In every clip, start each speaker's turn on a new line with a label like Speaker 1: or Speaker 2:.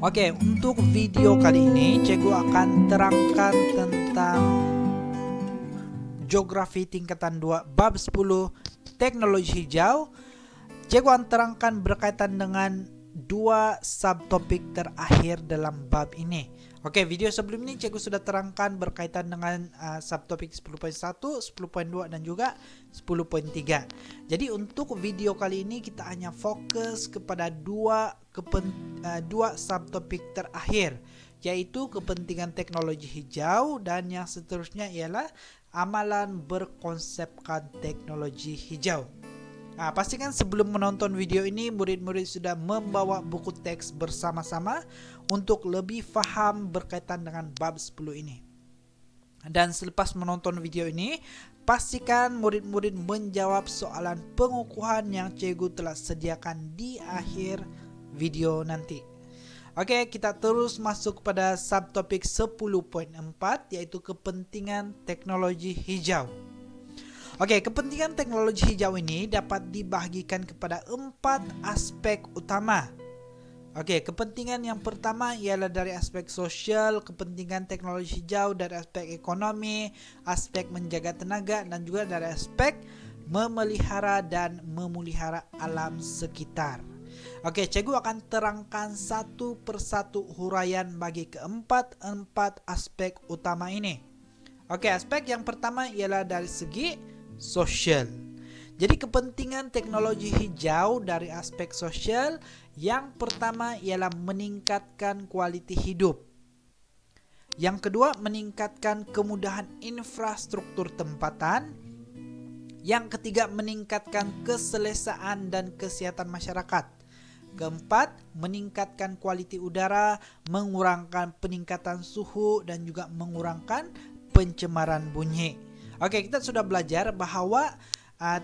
Speaker 1: Oke, untuk video kali ini Cikgu akan terangkan tentang Geografi tingkatan 2 bab 10 Teknologi Hijau. Cikgu akan terangkan berkaitan dengan dua subtopik terakhir dalam bab ini. Oke, video sebelum ini Cikgu sudah terangkan berkaitan dengan subtopik 10.1, 10.2 dan juga 10.3. Jadi untuk video kali ini kita hanya fokus kepada dua subtopik terakhir, yaitu kepentingan teknologi hijau dan yang seterusnya ialah amalan berkonsepkan teknologi hijau. Pastikan sebelum menonton video ini murid-murid sudah membawa buku teks bersama-sama untuk lebih faham berkaitan dengan bab 10 ini. Dan selepas menonton video ini, pastikan murid-murid menjawab soalan pengukuhan yang cikgu telah sediakan di akhir video nanti. Oke, kita terus masuk pada subtopik 10.4, yaitu kepentingan teknologi hijau. Oke, kepentingan teknologi hijau ini dapat dibahagikan kepada 4 aspek utama. Oke, kepentingan yang pertama ialah dari aspek sosial, kepentingan teknologi hijau dari aspek ekonomi, aspek menjaga tenaga, dan juga dari aspek memelihara dan memelihara alam sekitar. Oke, cikgu akan terangkan satu persatu huraian bagi keempat aspek utama ini. Oke, aspek yang pertama ialah dari segi sosial. Jadi kepentingan teknologi hijau dari aspek sosial yang pertama ialah meningkatkan kualiti hidup. Yang kedua, meningkatkan kemudahan infrastruktur tempatan. Yang ketiga, meningkatkan keselesaan dan kesehatan masyarakat. Keempat, meningkatkan kualiti udara, mengurangkan peningkatan suhu dan juga mengurangkan pencemaran bunyi. Oke, kita sudah belajar bahwa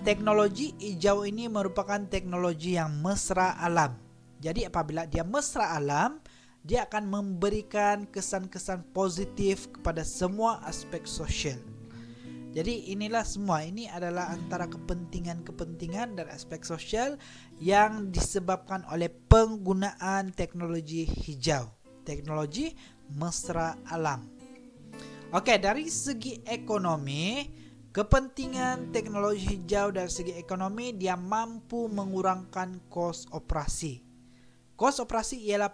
Speaker 1: teknologi hijau ini merupakan teknologi yang mesra alam. Jadi apabila dia mesra alam, dia akan memberikan kesan-kesan positif kepada semua aspek sosial. Jadi inilah semua, ini adalah antara kepentingan-kepentingan dari aspek sosial yang disebabkan oleh penggunaan teknologi hijau, teknologi mesra alam. Oke, dari segi ekonomi, kepentingan teknologi hijau dari segi ekonomi dia mampu mengurangkan kos operasi. Kos operasi ialah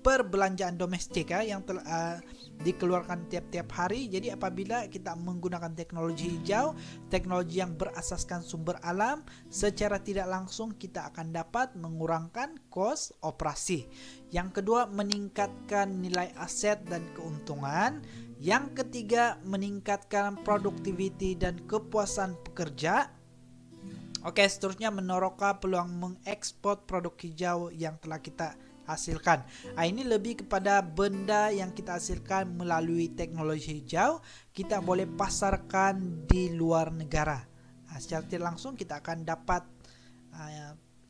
Speaker 1: perbelanjaan domestik yang telah dikeluarkan tiap-tiap hari. Jadi apabila kita menggunakan teknologi hijau, teknologi yang berasaskan sumber alam, secara tidak langsung kita akan dapat mengurangkan kos operasi. Yang kedua, meningkatkan nilai aset dan keuntungan. Yang ketiga, meningkatkan produktiviti dan kepuasan pekerja. Oke, seterusnya menorokkan peluang mengekspor produk hijau yang telah kita hasilkan. Ini lebih kepada benda yang kita hasilkan melalui teknologi hijau, kita boleh pasarkan di luar negara. Secara tidak langsung kita akan dapat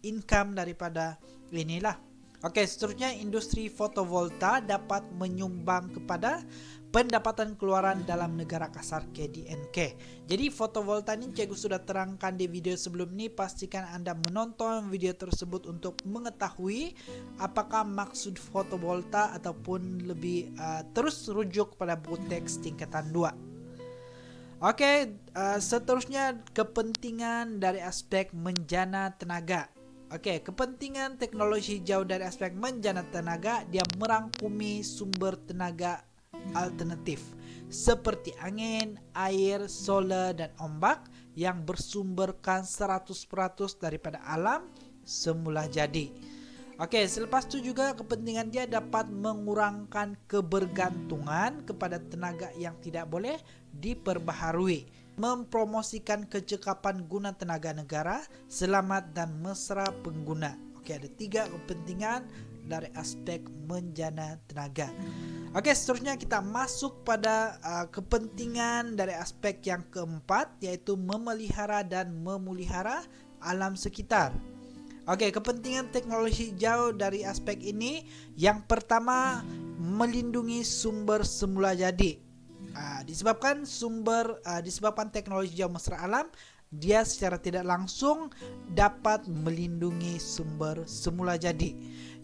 Speaker 1: income daripada inilah. Oke, seterusnya industri fotovolta dapat menyumbang kepada pendapatan keluaran dalam negara kasar KDNK. Jadi fotovolta ini cikgu sudah terangkan di video sebelum ini. Pastikan Anda menonton video tersebut untuk mengetahui apakah maksud fotovolta ataupun lebih terus rujuk pada buku teks tingkatan 2. Oke, seterusnya kepentingan dari aspek menjana tenaga. Oke, kepentingan teknologi hijau dari aspek menjana tenaga dia merangkumi sumber tenaga alternatif seperti angin, air, solar dan ombak yang bersumberkan 100% daripada alam semula jadi. Oke, selepas itu juga kepentingan dia dapat mengurangkan kebergantungan kepada tenaga yang tidak boleh diperbaharui, mempromosikan kecekapan guna tenaga negara, selamat dan mesra pengguna. Oke, ada 3 kepentingan dari aspek menjana tenaga. Oke, seterusnya kita masuk pada kepentingan dari aspek yang keempat, yaitu memelihara dan memelihara alam sekitar. Oke, kepentingan teknologi hijau dari aspek ini yang pertama melindungi sumber semula jadi. Disebabkan teknologi hijau mesra alam, dia secara tidak langsung dapat melindungi sumber semula jadi.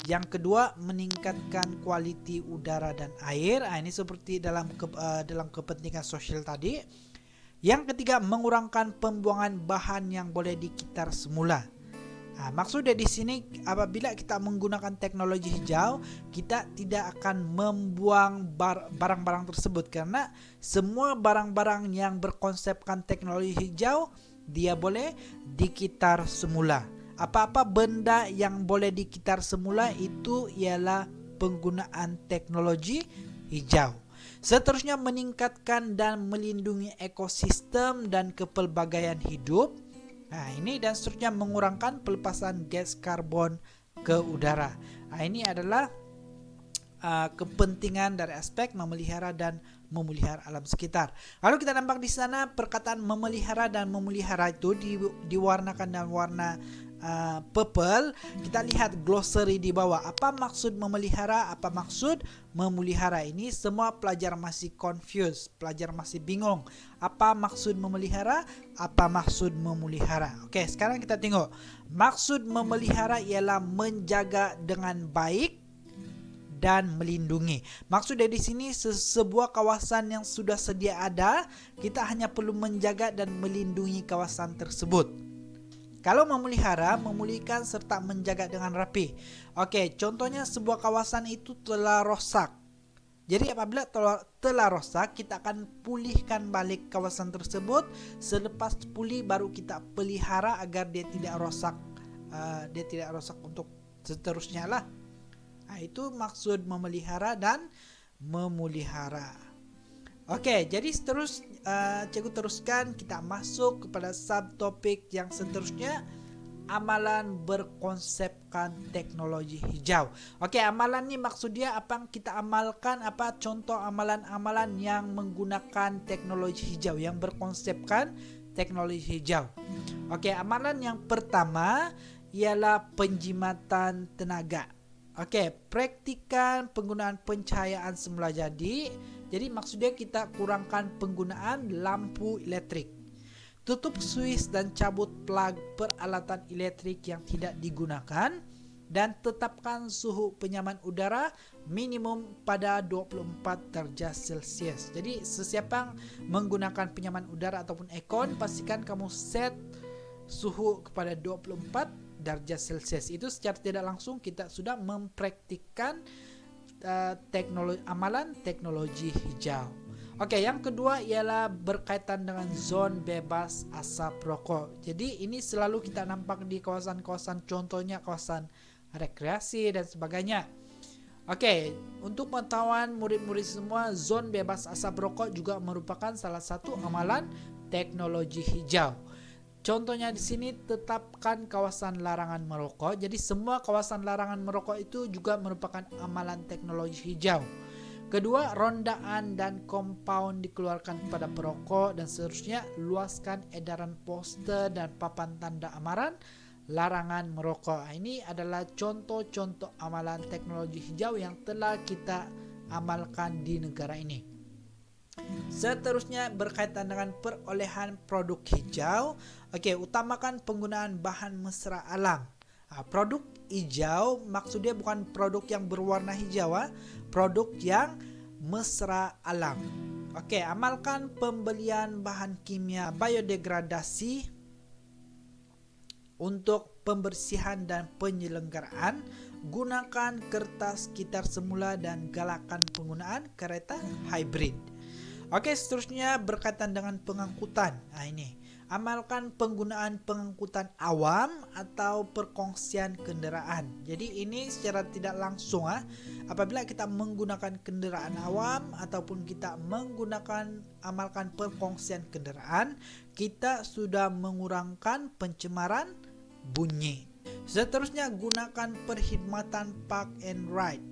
Speaker 1: Yang kedua, meningkatkan kualiti udara dan air. Ini seperti dalam kepentingan sosial tadi. Yang ketiga, mengurangkan pembuangan bahan yang boleh dikitar semula. Maksudnya di sini apabila kita menggunakan teknologi hijau, kita tidak akan membuang barang-barang tersebut, karena semua barang-barang yang berkonsepkan teknologi hijau dia boleh dikitar semula. Apa-apa benda yang boleh dikitar semula itu ialah penggunaan teknologi hijau. Seterusnya, meningkatkan dan melindungi ekosistem dan kepelbagaian hidup. Ini dan seterusnya, mengurangkan pelepasan gas karbon ke udara. Ini adalah kepentingan dari aspek memelihara dan memelihara alam sekitar. Lalu kita nampak di sana perkataan memelihara dan memelihara itu diwarnakan dengan warna purple. Kita lihat glossary di bawah. Apa maksud memelihara? Apa maksud memelihara? Ini semua pelajar masih confused, pelajar masih bingung. Apa maksud memelihara? Apa maksud memelihara? Oke, sekarang kita tengok. Maksud memelihara ialah menjaga dengan baik dan melindungi. Maksud dari sini, sebuah kawasan yang sudah sedia ada, kita hanya perlu menjaga dan melindungi kawasan tersebut. Kalau memelihara, memulihkan serta menjaga dengan rapi. Oke, contohnya sebuah kawasan itu telah rosak. Jadi apabila telah rosak, kita akan pulihkan balik kawasan tersebut. Selepas pulih baru kita pelihara agar dia tidak rosak. Dia tidak rosak untuk seterusnya lah. Itu maksud memelihara dan memelihara. Oke, jadi cikgu teruskan, kita masuk kepada subtopik yang seterusnya, amalan berkonsepkan teknologi hijau. Oke, amalan ini maksud dia apa yang kita amalkan, apa contoh amalan-amalan yang menggunakan teknologi hijau, yang berkonsepkan teknologi hijau. Oke, amalan yang pertama ialah penjimatan tenaga. Oke, praktikan penggunaan pencahayaan semula jadi. Jadi maksudnya kita kurangkan penggunaan lampu elektrik. Tutup suis dan cabut plug peralatan elektrik yang tidak digunakan. Dan tetapkan suhu penyaman udara minimum pada 24 derajat Celcius. Jadi sesiapa yang menggunakan penyaman udara ataupun aircon, pastikan kamu set suhu kepada 24 derajat Celcius. Itu secara tidak langsung kita sudah mempraktikkan amalan teknologi hijau. Oke, yang kedua ialah berkaitan dengan zon bebas asap rokok. Jadi ini selalu kita nampak di kawasan-kawasan, contohnya kawasan rekreasi dan sebagainya. Oke, untuk pengetahuan murid-murid semua, zon bebas asap rokok juga merupakan salah satu amalan teknologi hijau. Contohnya di sini, tetapkan kawasan larangan merokok. Jadi semua kawasan larangan merokok itu juga merupakan amalan teknologi hijau. Kedua, rondaan dan kompaun dikeluarkan kepada perokok dan seterusnya. Luaskan edaran poster dan papan tanda amaran larangan merokok. Ini adalah contoh-contoh amalan teknologi hijau yang telah kita amalkan di negara ini. Seterusnya berkaitan dengan perolehan produk hijau. Oke, utamakan penggunaan bahan mesra alam. Produk hijau maksudnya bukan produk yang berwarna hijau, produk yang mesra alam. Oke, amalkan pembelian bahan kimia biodegradasi untuk pembersihan dan penyelenggaraan. Gunakan kertas kitar semula dan galakkan penggunaan kereta hybrid. Oke, seterusnya berkaitan dengan pengangkutan. Ini amalkan penggunaan pengangkutan awam atau perkongsian kendaraan. Jadi ini secara tidak langsung, apabila kita menggunakan kendaraan awam ataupun kita amalkan perkongsian kendaraan, kita sudah mengurangkan pencemaran bunyi. Seterusnya, gunakan perkhidmatan park and ride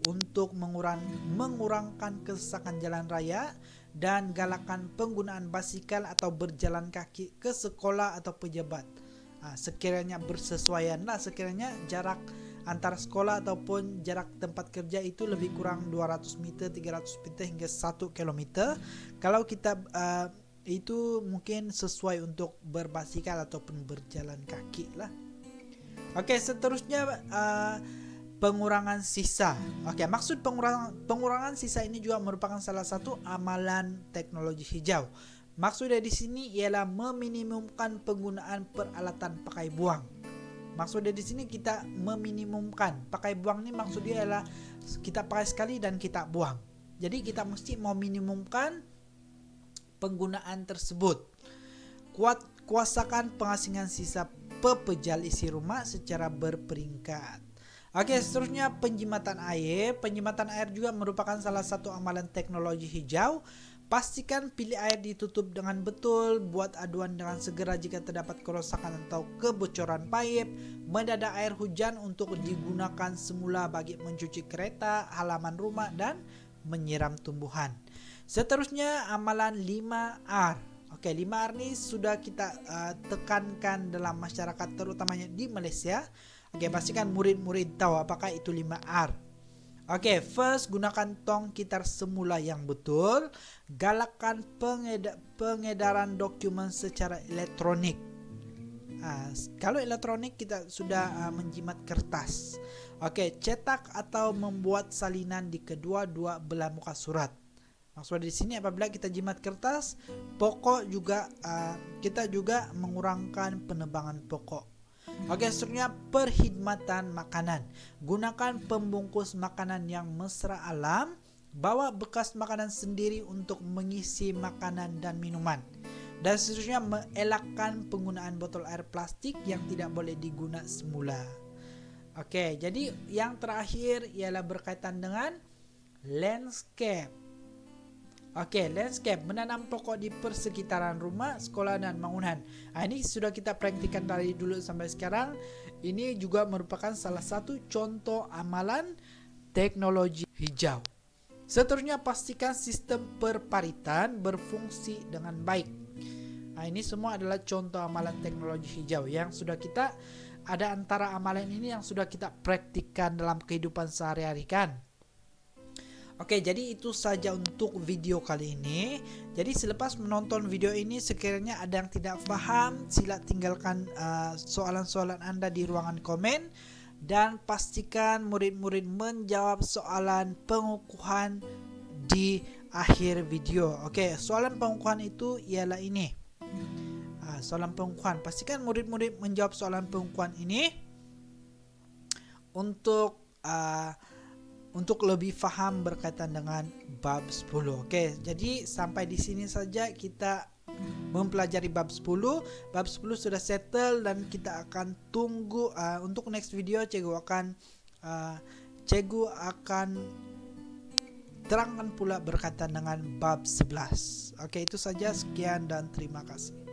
Speaker 1: untuk mengurangkan kesesakan jalan raya dan galakkan penggunaan basikal atau berjalan kaki ke sekolah atau pejabat. Sekiranya bersesuaian lah, sekiranya jarak antara sekolah ataupun jarak tempat kerja itu lebih kurang 200 meter, 300 meter hingga 1 kilometer. Kalau kita itu mungkin sesuai untuk berbasikal ataupun berjalan kaki lah. Oke, seterusnya pengurangan sisa. Oke, maksud pengurangan sisa ini juga merupakan salah satu amalan teknologi hijau. Maksudnya di sini ialah meminimumkan penggunaan peralatan pakai buang. Maksudnya di sini kita meminimumkan. Pakai buang ini maksudnya ialah kita pakai sekali dan kita buang. Jadi kita mesti meminimumkan penggunaan tersebut. Kuasakan pengasingan sisa pepejal isi rumah secara berperingkat. Oke, seterusnya penjimatan air. Penjimatan air juga merupakan salah satu amalan teknologi hijau. Pastikan pilih air ditutup dengan betul, buat aduan dengan segera jika terdapat kerusakan atau kebocoran pipe, mendadak air hujan untuk digunakan semula bagi mencuci kereta, halaman rumah, dan menyiram tumbuhan. Seterusnya amalan 5R. Oke, 5R ini sudah kita tekankan dalam masyarakat terutamanya di Malaysia. Oke, pastikan murid-murid tahu apakah itu 5R. Oke, first, gunakan tong kitar semula yang betul. Galakkan pengedaran dokumen secara elektronik. Kalau elektronik kita sudah menjimat kertas. Oke, cetak atau membuat salinan di kedua-dua belah muka surat. Maksudnya di sini apabila kita jimat kertas, pokok juga kita juga mengurangkan penebangan pokok. Oke, seterusnya perkhidmatan makanan. Gunakan pembungkus makanan yang mesra alam. Bawa bekas makanan sendiri untuk mengisi makanan dan minuman. Dan seterusnya mengelakkan penggunaan botol air plastik yang tidak boleh digunakan semula. Oke, jadi yang terakhir ialah berkaitan dengan landscape. Oke, landscape, menanam pokok di persekitaran rumah, sekolah, dan bangunan. Ini sudah kita praktikkan dari dulu sampai sekarang. Ini juga merupakan salah satu contoh amalan teknologi hijau. Seterusnya, pastikan sistem perparitan berfungsi dengan baik. Ini semua adalah contoh amalan teknologi hijau yang sudah kita ada antara amalan ini yang sudah kita praktikkan dalam kehidupan sehari-hari kan. Oke, jadi itu saja untuk video kali ini. Jadi selepas menonton video ini, sekiranya ada yang tidak paham, sila tinggalkan soalan-soalan Anda di ruangan komen. Dan pastikan murid-murid menjawab soalan pengukuhan di akhir video. Oke, soalan pengukuhan itu ialah ini. Soalan pengukuhan, pastikan murid-murid menjawab soalan pengukuhan ini untuk lebih paham berkaitan dengan bab 10. Oke, jadi sampai di sini saja kita mempelajari bab 10. Bab 10 sudah settle dan kita akan tunggu untuk next video cikgu akan terangkan pula berkaitan dengan bab 11. Oke, itu saja, sekian dan terima kasih.